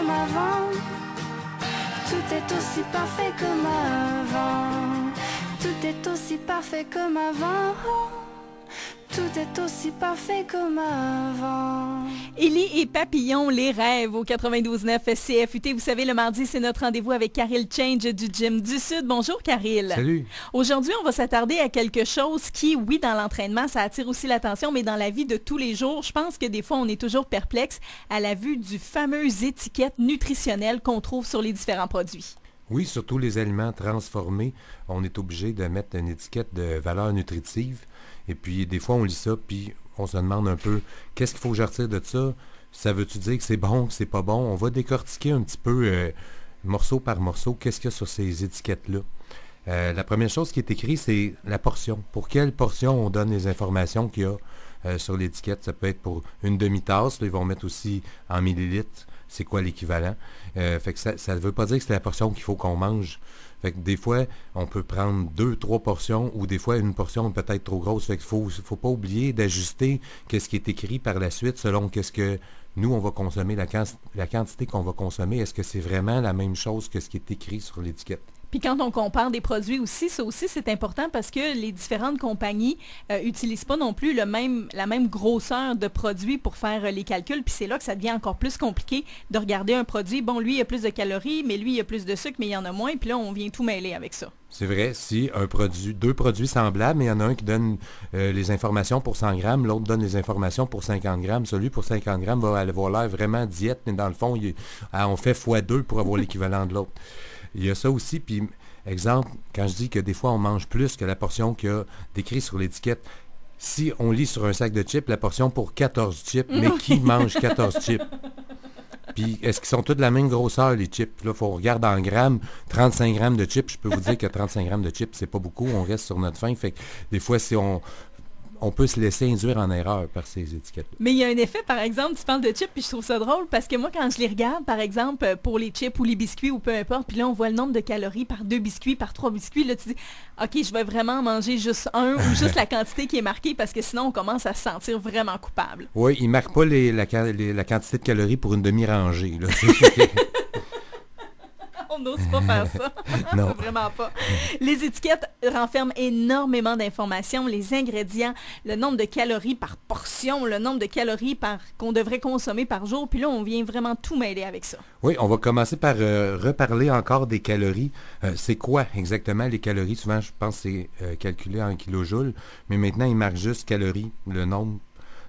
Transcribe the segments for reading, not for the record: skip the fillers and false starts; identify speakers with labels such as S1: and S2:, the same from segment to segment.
S1: comme avant. Tout est aussi parfait comme avant. Tout est aussi parfait comme avant. Tout est aussi parfait comme avant.
S2: Élie et Papillon, les rêves au 92.9 CFUT. Vous savez, le mardi, c'est notre rendez-vous avec Karil Change du Gym du Sud. Bonjour, Karil.
S3: Salut.
S2: Aujourd'hui, on va s'attarder à quelque chose qui, oui, dans l'entraînement, ça attire aussi l'attention, mais dans la vie de tous les jours, je pense que des fois, on est toujours perplexe à la vue du fameux étiquette nutritionnelle qu'on trouve sur les différents produits.
S3: Oui, surtout les aliments transformés, on est obligé de mettre une étiquette de valeur nutritive. Et puis, des fois, on lit ça, puis on se demande un peu, qu'est-ce qu'il faut que je retire de ça? Ça veut-tu dire que c'est bon, que c'est pas bon? On va décortiquer un petit peu, morceau par morceau, qu'est-ce qu'il y a sur ces étiquettes-là. La première chose qui est écrite, c'est la portion. Pour quelle portion on donne les informations qu'il y a sur l'étiquette? Ça peut être pour une demi-tasse, là, ils vont mettre aussi en millilitres. C'est quoi l'équivalent? Fait que ça ne veut pas dire que c'est la portion qu'il faut qu'on mange. Fait que des fois, on peut prendre 2-3 portions ou des fois une portion peut-être trop grosse. Fait qu'il faut pas oublier d'ajuster qu'est-ce qui est écrit par la suite selon qu'est-ce que nous, on va consommer, la quantité qu'on va consommer. Est-ce que c'est vraiment la même chose que ce qui est écrit sur l'étiquette?
S2: Puis quand on compare des produits aussi, ça aussi c'est important parce que les différentes compagnies n'utilisent pas non plus la même grosseur de produits pour faire les calculs. Puis c'est là que ça devient encore plus compliqué de regarder un produit. Bon, lui, il a plus de calories, mais lui, il a plus de sucre, mais il y en a moins. Puis là, on vient tout mêler avec ça.
S3: C'est vrai, si deux produits semblables, mais il y en a un qui donne les informations pour 100 grammes, l'autre donne les informations pour 50 grammes. Celui pour 50 grammes va avoir l'air vraiment diète, mais dans le fond, on fait x2 pour avoir l'équivalent de l'autre. Il y a ça aussi, puis exemple, quand je dis que des fois on mange plus que la portion qu'il y a décrit sur l'étiquette, si on lit sur un sac de chips la portion pour 14 chips, mais qui mange 14 chips? Puis est-ce qu'ils sont tous de la même grosseur, les chips? Là, il faut regarder en grammes, 35 grammes de chips, je peux vous dire que 35 grammes de chips, c'est pas beaucoup, on reste sur notre faim. Fait que des fois, si on peut se laisser induire en erreur par ces étiquettes-là.
S2: Mais il y a un effet, par exemple, tu parles de chips, puis je trouve ça drôle, parce que moi, quand je les regarde, par exemple, pour les chips ou les biscuits ou peu importe, puis là, on voit le nombre de calories par 2 biscuits, par 3 biscuits, là, tu dis, OK, je vais vraiment manger juste un ou juste la quantité qui est marquée, parce que sinon, on commence à se sentir vraiment coupable.
S3: Oui, ils ne marquent pas la quantité de calories pour une demi-rangée, là.
S2: On n'ose pas faire ça.
S3: Non.
S2: Vraiment pas. Les étiquettes renferment énormément d'informations, les ingrédients, le nombre de calories par portion, le nombre de calories qu'on devrait consommer par jour. Puis là, on vient vraiment tout mêler avec ça.
S3: Oui, on va commencer par reparler encore des calories. C'est quoi exactement les calories? Souvent, je pense que c'est calculé en kilojoules, mais maintenant, ils marquent juste calories, le nombre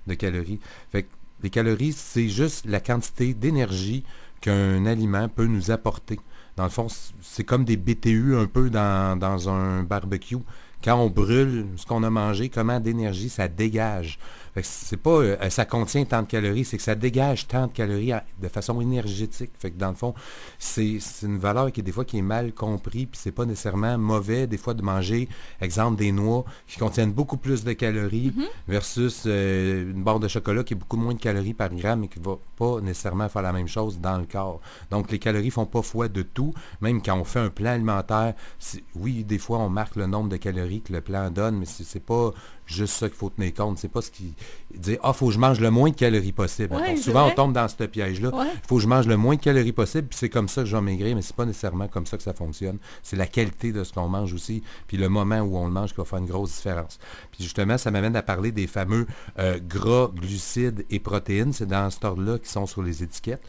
S3: de calories. Fait que les calories, c'est juste la quantité d'énergie qu'un aliment peut nous apporter. Dans le fond, c'est comme des BTU un peu dans un barbecue. Quand on brûle ce qu'on a mangé, comment d'énergie ça dégage. Fait que c'est pas ça contient tant de calories, c'est que ça dégage tant de calories de façon énergétique. Fait que dans le fond, c'est une valeur qui est mal comprise, puis c'est pas nécessairement mauvais des fois de manger, exemple, des noix qui contiennent beaucoup plus de calories versus une barre de chocolat qui a beaucoup moins de calories par gramme et qui va pas nécessairement faire la même chose dans le corps. Donc les calories font pas foi de tout, même quand on fait un plan alimentaire, oui, des fois on marque le nombre de calories que le plan donne, mais c'est pas juste ça qu'il faut tenir compte. C'est pas ce qui dit faut que je mange le moins de calories possible.
S2: Ouais,
S3: souvent, on tombe dans ce piège-là.
S2: Ouais.
S3: Faut que je mange le moins de calories possible, puis c'est comme ça que je vais maigrir, mais c'est pas nécessairement comme ça que ça fonctionne. C'est la qualité de ce qu'on mange aussi, puis le moment où on le mange qui va faire une grosse différence. Puis justement, ça m'amène à parler des fameux gras, glucides et protéines. C'est dans cet ordre-là qui sont sur les étiquettes.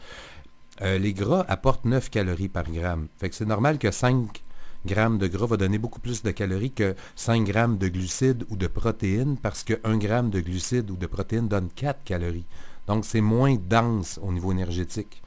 S3: Les gras apportent 9 calories par gramme. Fait que c'est normal que 5 grammes de gras va donner beaucoup plus de calories que 5 grammes de glucides ou de protéines parce que 1 gramme de glucides ou de protéines donne 4 calories. Donc, c'est moins dense au niveau énergétique.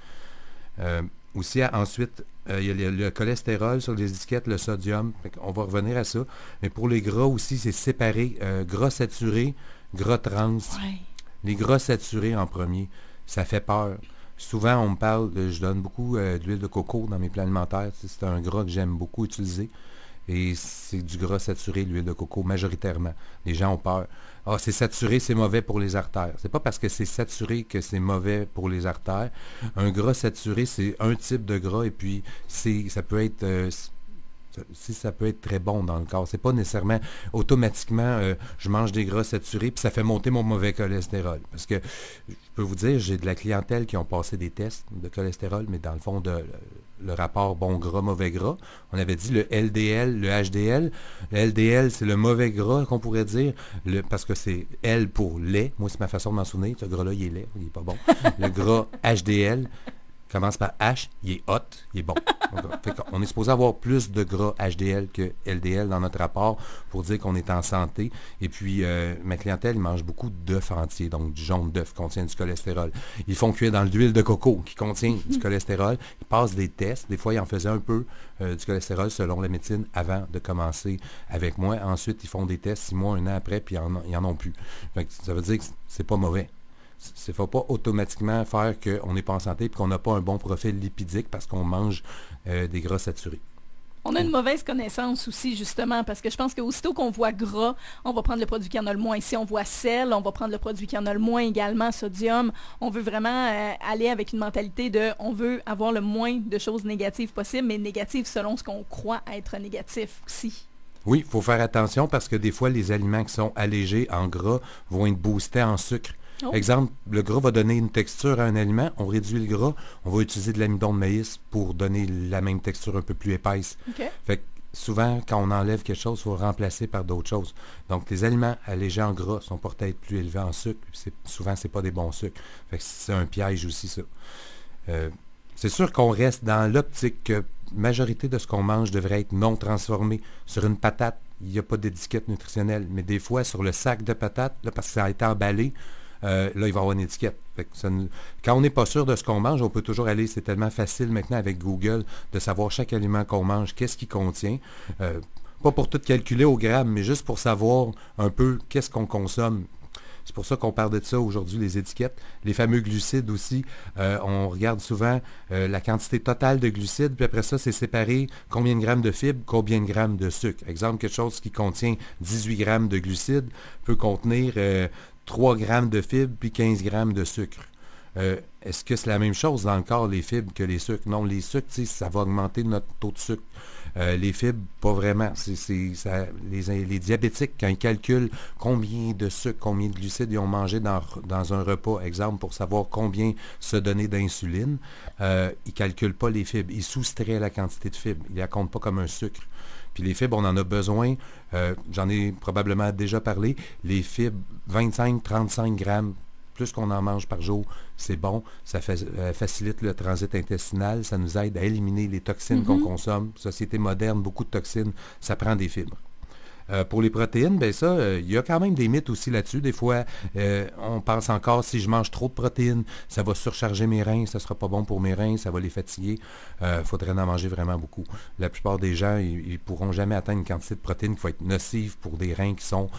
S3: Aussi, ensuite, il y a le cholestérol sur les étiquettes, le sodium. On va revenir à ça. Mais pour les gras aussi, c'est séparé. Gras saturés, gras trans.
S2: Ouais.
S3: Les gras saturés en premier, ça fait peur. Souvent, on me parle, je donne beaucoup d'huile de coco dans mes plans alimentaires. C'est un gras que j'aime beaucoup utiliser. Et c'est du gras saturé, l'huile de coco, majoritairement. Les gens ont peur. Ah, c'est saturé, c'est mauvais pour les artères. C'est pas parce que c'est saturé que c'est mauvais pour les artères. Un gras saturé, c'est un type de gras et puis ça peut être Si ça peut être très bon dans le corps. C'est pas nécessairement automatiquement je mange des gras saturés puis ça fait monter mon mauvais cholestérol. Parce que je peux vous dire, j'ai de la clientèle qui ont passé des tests de cholestérol, mais dans le fond, le rapport bon gras, mauvais gras, on avait dit le LDL, le HDL. Le LDL, c'est le mauvais gras qu'on pourrait dire, parce que c'est L pour lait. Moi, c'est ma façon de m'en souvenir. Ce gras-là, il est laid, il n'est pas bon. Le gras HDL commence par H, il est hot, il est bon. On est supposé avoir plus de gras HDL que LDL dans notre rapport pour dire qu'on est en santé. Et puis, ma clientèle, ils mangent beaucoup d'œufs entiers, donc du jaune d'œuf qui contient du cholestérol. Ils font cuire dans l'huile de coco qui contient du cholestérol. Ils passent des tests. Des fois, ils en faisaient un peu du cholestérol selon la médecine avant de commencer avec moi. Ensuite, ils font des tests 6 mois, 1 an après, puis ils n'en ont plus. Fait que ça veut dire que c'est pas mauvais. Il ne faut pas automatiquement faire qu'on n'est pas en santé et qu'on n'a pas un bon profil lipidique parce qu'on mange des gras saturés.
S2: On a une mauvaise connaissance aussi, justement, parce que je pense qu'aussitôt qu'on voit gras, on va prendre le produit qui en a le moins. Si on voit sel, on va prendre le produit qui en a le moins également, sodium. On veut vraiment aller avec une mentalité de on veut avoir le moins de choses négatives possible, mais négatives selon ce qu'on croit être négatif aussi.
S3: Oui, il faut faire attention parce que des fois, les aliments qui sont allégés en gras vont être boostés en sucre. Oh. Exemple, le gras va donner une texture à un aliment, on réduit le gras, on va utiliser de l'amidon de maïs pour donner la même texture un peu plus épaisse.
S2: Okay.
S3: Fait que souvent, quand on enlève quelque chose, il faut le remplacer par d'autres choses. Donc, les aliments allégés en gras sont portés à être plus élevés en sucre. Souvent, ce n'est pas des bons sucres. Fait que c'est un piège aussi, ça. C'est sûr qu'on reste dans l'optique que la majorité de ce qu'on mange devrait être non transformé. Sur une patate, il n'y a pas d'étiquette nutritionnelle. Mais des fois, sur le sac de patates, là, parce que ça a été emballé, là, il va y avoir une étiquette. Fait que quand on n'est pas sûr de ce qu'on mange, on peut toujours aller, c'est tellement facile maintenant avec Google de savoir chaque aliment qu'on mange, qu'est-ce qu'il contient. Pas pour tout calculer au gramme, mais juste pour savoir un peu qu'est-ce qu'on consomme. C'est pour ça qu'on parle de ça aujourd'hui, les étiquettes. Les fameux glucides aussi, on regarde souvent la quantité totale de glucides, puis après ça, c'est séparé combien de grammes de fibres, combien de grammes de sucre. Exemple, quelque chose qui contient 18 grammes de glucides peut contenir 3 grammes de fibres puis 15 grammes de sucre. Est-ce que c'est la même chose dans le corps, les fibres, que les sucres? Non, les sucres, ça va augmenter notre taux de sucre. Les fibres, pas vraiment. Les diabétiques, quand ils calculent combien de sucre, combien de glucides ils ont mangé dans un repas, exemple, pour savoir combien se donner d'insuline, ils ne calculent pas les fibres. Ils soustraient la quantité de fibres. Ils ne la comptent pas comme un sucre. Puis les fibres, on en a besoin, j'en ai probablement déjà parlé, les fibres, 25-35 grammes, plus qu'on en mange par jour, c'est bon, ça facilite le transit intestinal, ça nous aide à éliminer les toxines qu'on consomme. Société moderne, beaucoup de toxines, ça prend des fibres. Pour les protéines, ben ça, il y a quand même des mythes aussi là-dessus. Des fois, on pense encore, si je mange trop de protéines, ça va surcharger mes reins, ça ne sera pas bon pour mes reins, ça va les fatiguer. Faudrait en manger vraiment beaucoup. La plupart des gens, ils ne pourront jamais atteindre une quantité de protéines qui va être nocive pour des reins qui sont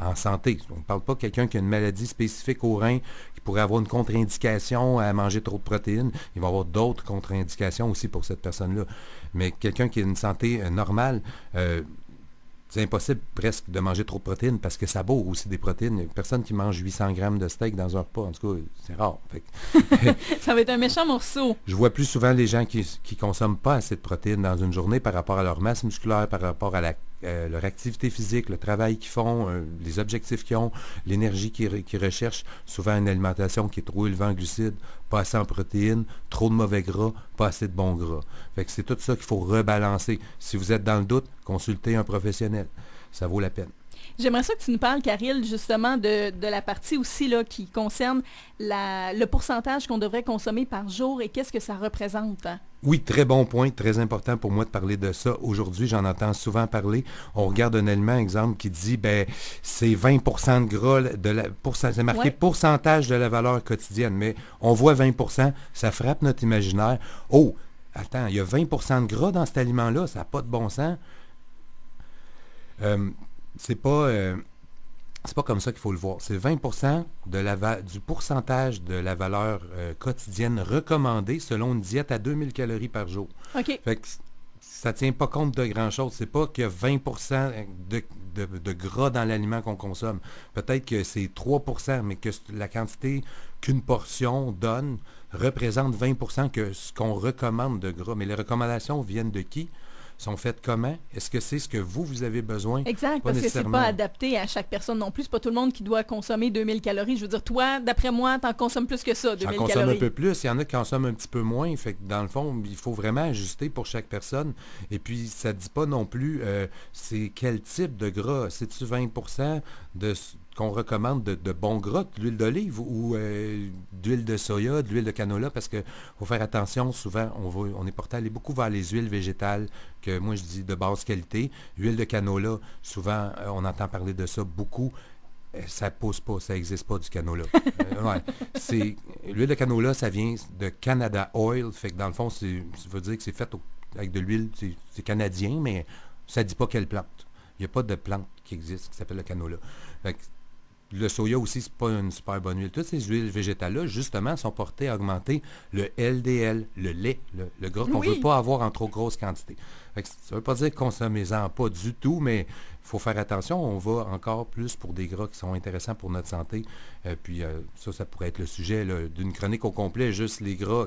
S3: en santé. On ne parle pas de quelqu'un qui a une maladie spécifique aux reins, qui pourrait avoir une contre-indication à manger trop de protéines. Il va y avoir d'autres contre-indications aussi pour cette personne-là. Mais quelqu'un qui a une santé normale, c'est impossible presque de manger trop de protéines parce que ça bourre aussi des protéines. Il y a personne qui mange 800 grammes de steak dans un repas. En tout cas, c'est rare.
S2: Ça va être un méchant morceau.
S3: Je vois plus souvent les gens qui consomment pas assez de protéines dans une journée par rapport à leur masse musculaire, par rapport à leur activité physique, le travail qu'ils font, les objectifs qu'ils ont, l'énergie qu'ils recherchent. Souvent une alimentation qui est trop élevée en glucides, pas assez en protéines, trop de mauvais gras, pas assez de bons gras. Fait que c'est tout ça qu'il faut rebalancer. Si vous êtes dans le doute, consultez un professionnel. Ça vaut la peine.
S2: J'aimerais ça que tu nous parles, Caril, justement de la partie aussi là, qui concerne le pourcentage qu'on devrait consommer par jour et qu'est-ce que ça représente. Hein?
S3: Oui, très bon point, très important pour moi de parler de ça. Aujourd'hui, j'en entends souvent parler. On regarde un aliment, exemple, qui dit, c'est 20% de gras, c'est marqué pourcentage de la valeur quotidienne, mais on voit 20%, ça frappe notre imaginaire. Oh, attends, il y a 20% de gras dans cet aliment-là, ça n'a pas de bon sens. C'est pas comme ça qu'il faut le voir. C'est 20% du pourcentage de la valeur quotidienne recommandée selon une diète à 2000 calories par jour.
S2: OK.
S3: Fait que ça ne tient pas compte de grand-chose. C'est pas qu'il y a 20% de gras dans l'aliment qu'on consomme. Peut-être que c'est 3%, mais que la quantité qu'une portion donne représente 20% que ce qu'on recommande de gras. Mais les recommandations viennent de qui? sont faites comment? Est-ce que c'est ce que vous avez besoin?
S2: Exact, parce que c'est pas adapté à chaque personne non plus. C'est pas tout le monde qui doit consommer 2000 calories. Je veux dire, toi, d'après moi, t'en consommes plus que ça, 2000 calories.
S3: J'en consomme un peu plus. Il y en a qui consomment un petit peu moins. Fait que dans le fond, il faut vraiment ajuster pour chaque personne. Et puis, ça ne dit pas non plus c'est quel type de gras. C'est-tu 20% qu'on recommande de bons gras, de l'huile d'olive ou d'huile de soya, de l'huile de canola, parce qu'il faut faire attention, souvent, on est porté à aller beaucoup vers les huiles végétales, que moi je dis de basse qualité. L'huile de canola, souvent, on entend parler de ça beaucoup. Ça pousse pas, ça n'existe pas du canola. L'huile de canola, ça vient de Canada Oil, fait que dans le fond, ça veut dire que c'est fait avec de l'huile, c'est canadien, mais ça ne dit pas quelle plante. Il n'y a pas de plante qui existe qui s'appelle le canola. Fait que le soya aussi, c'est pas une super bonne huile. Toutes ces huiles végétales-là, justement, sont portées à augmenter le LDL, le lait, le gras qu'on ne veut pas avoir en trop grosse quantité. Fait que ça ne veut pas dire consommez-en pas du tout, mais il faut faire attention. On va encore plus pour des gras qui sont intéressants pour notre santé. Puis ça pourrait être le sujet d'une chronique au complet, juste les gras,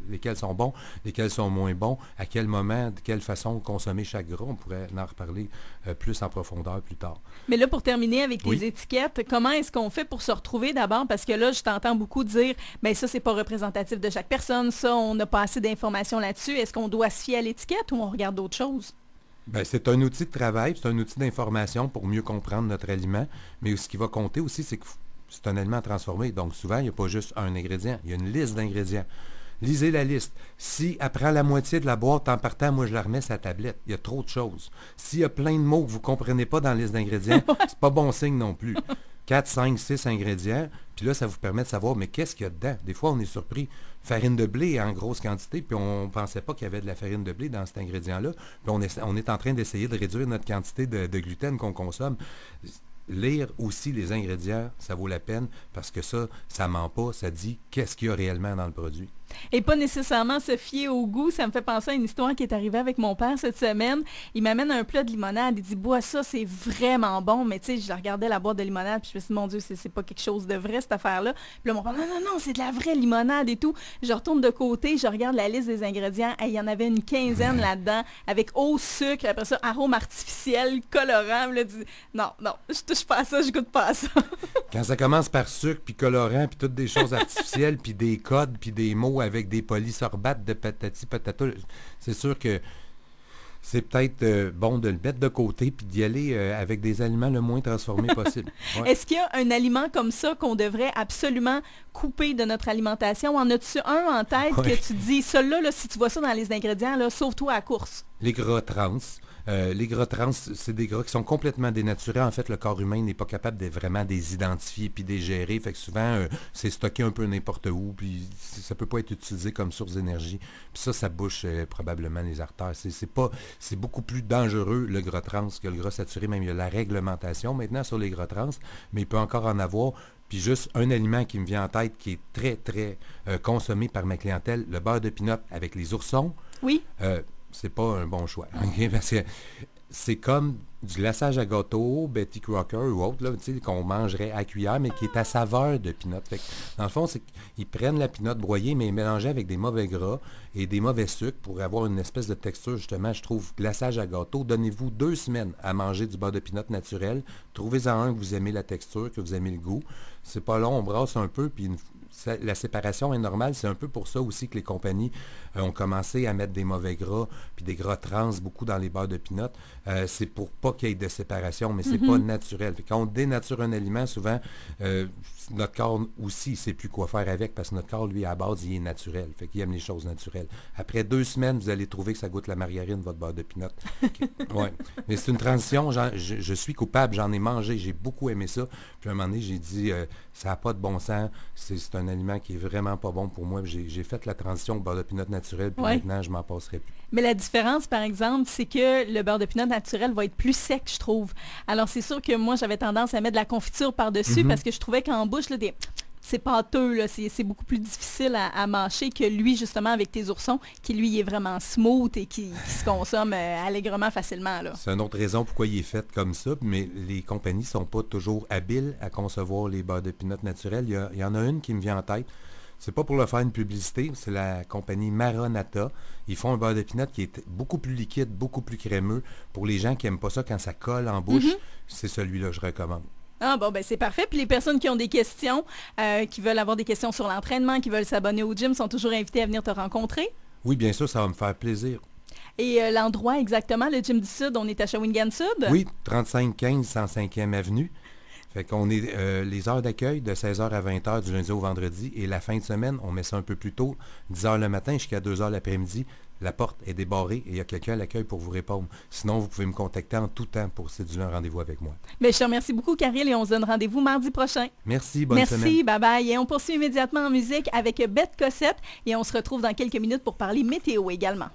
S3: lesquels sont bons, lesquels sont moins bons, à quel moment, de quelle façon consommer chaque gras. On pourrait en reparler plus en profondeur plus tard.
S2: Mais là, pour terminer avec les étiquettes, comment est-ce qu'on fait pour se retrouver d'abord? Parce que là, je t'entends beaucoup dire, bien ça, c'est pas représentatif de chaque personne, ça, on n'a pas assez d'informations là-dessus. Est-ce qu'on doit se fier à l'étiquette ou on regarde d'autres choses?
S3: Bien, c'est un outil de travail, c'est un outil d'information pour mieux comprendre notre aliment. Mais ce qui va compter aussi, c'est que c'est un aliment transformé. Donc souvent, il n'y a pas juste un ingrédient, il y a une liste d'ingrédients. Lisez la liste. Si après la moitié de la boîte en partant, moi je la remets sur la tablette. Il y a trop de choses. S'il y a plein de mots que vous ne comprenez pas dans la liste d'ingrédients, c'est pas bon signe non plus. 4, 5, 6 ingrédients, puis là, ça vous permet de savoir, mais qu'est-ce qu'il y a dedans? Des fois, on est surpris. Farine de blé en grosse quantité, puis on ne pensait pas qu'il y avait de la farine de blé dans cet ingrédient-là. Puis on est en train d'essayer de réduire notre quantité de gluten qu'on consomme. Lire aussi les ingrédients, ça vaut la peine, parce que ça ment pas, ça dit qu'est-ce qu'il y a réellement dans le produit.
S2: Et pas nécessairement se fier au goût. Ça me fait penser à une histoire qui est arrivée avec mon père cette semaine. Il m'amène un plat de limonade. Il dit, bois ça, c'est vraiment bon. Mais tu sais, je regardais la boîte de limonade, puis je me suis dit, mon Dieu, c'est pas quelque chose de vrai, cette affaire-là. Puis là, mon père, non, c'est de la vraie limonade et tout. Je retourne de côté, je regarde la liste des ingrédients. Il y en avait une quinzaine là-dedans, avec eau, sucre, après ça, arôme artificiel, colorant. Là, non, je touche pas à ça, je goûte pas à ça.
S3: Quand ça commence par sucre, puis colorant, puis toutes des choses artificielles, puis des codes, puis des mots avec des polysorbates de patati patata, c'est sûr que c'est peut-être bon de le mettre de côté puis d'y aller avec des aliments le moins transformés possible. Ouais.
S2: Est-ce qu'il y a un aliment comme ça qu'on devrait absolument couper de notre alimentation? En as-tu un en tête que tu dis, celui-là, là, si tu vois ça dans les ingrédients, là, sauve-toi à la course?
S3: Les gras trans. Les gras trans, c'est des gras qui sont complètement dénaturés. En fait, le corps humain n'est pas capable de vraiment les identifier puis de les gérer. Fait que souvent, c'est stocké un peu n'importe où, puis ça peut pas être utilisé comme source d'énergie. Puis ça bouche probablement les artères. C'est beaucoup plus dangereux, le gras trans, que le gras saturé. Même il y a la réglementation maintenant sur les gras trans, mais il peut encore en avoir. Puis juste un aliment qui me vient en tête qui est très, très consommé par ma clientèle, le beurre de pinot avec les oursons.
S2: Oui.
S3: C'est pas un bon choix. Okay? Parce que c'est comme du glaçage à gâteau, Betty Crocker ou autre, là, qu'on mangerait à cuillère, mais qui est à saveur de pinot. Fait que, dans le fond, c'est qu'ils prennent la pinot broyée, mais mélangée avec des mauvais gras et des mauvais sucres pour avoir une espèce de texture, justement, je trouve, glaçage à gâteau. Donnez-vous 2 semaines à manger du beurre de pinot naturel. Trouvez-en un que vous aimez la texture, que vous aimez le goût. C'est pas long, on brasse un peu, puis la séparation est normale. C'est un peu pour ça aussi que les compagnies ont commencé à mettre des mauvais gras puis des gras trans beaucoup dans les beurres de pinot. C'est pour pas qu'il y ait de séparation, mais c'est pas naturel. Fait quand on dénature un aliment, souvent, notre corps aussi, il ne sait plus quoi faire avec parce que notre corps, lui, à la base, il est naturel. Fait qu'il aime les choses naturelles. Après 2 semaines, vous allez trouver que ça goûte la margarine, votre beurre de pinot. Ouais. Mais c'est une transition. Je suis coupable. J'en ai mangé. J'ai beaucoup aimé ça. Puis à un moment donné, j'ai dit, ça n'a pas de bon sens. C'est un aliment qui est vraiment pas bon pour moi. J'ai fait la transition au beurre de pinot naturel. Puis maintenant, je m'en passerai plus.
S2: Mais la différence, par exemple, c'est que le beurre de pinot naturel va être plus sec, je trouve. Alors, c'est sûr que moi, j'avais tendance à mettre de la confiture par-dessus parce que je trouvais qu'en bouche, là, c'est pâteux, là, c'est beaucoup plus difficile à mâcher que lui, justement, avec tes oursons, qui, lui, est vraiment smooth et qui se consomme allègrement facilement. Là.
S3: C'est une autre raison pourquoi il est fait comme ça, mais les compagnies ne sont pas toujours habiles à concevoir les beurres de pinot naturels. Il y en a une qui me vient en tête. C'est pas pour le faire une publicité, c'est la compagnie Maranatha. Ils font un beurre de pinot qui est beaucoup plus liquide, beaucoup plus crémeux. Pour les gens qui n'aiment pas ça quand ça colle en bouche, c'est celui-là que je recommande.
S2: Ah bon, ben c'est parfait. Puis les personnes qui ont des questions, qui veulent avoir des questions sur l'entraînement, qui veulent s'abonner au gym, sont toujours invitées à venir te rencontrer.
S3: Oui, bien sûr, ça va me faire plaisir.
S2: Et l'endroit exactement, le Gym du Sud, on est à Shawinigan Sud?
S3: Oui, 3515 105e Avenue. Fait qu'on est les heures d'accueil de 16h à 20h du lundi au vendredi et la fin de semaine, on met ça un peu plus tôt, 10h le matin jusqu'à 2h l'après-midi. La porte est débarrée et il y a quelqu'un à l'accueil pour vous répondre. Sinon, vous pouvez me contacter en tout temps pour céduler un rendez-vous avec moi.
S2: Bien, je te remercie beaucoup, Karil, et on se donne rendez-vous mardi prochain.
S3: Merci, bonne semaine.
S2: Merci, bye-bye. Et on poursuit immédiatement en musique avec Bette Cossette et on se retrouve dans quelques minutes pour parler météo également.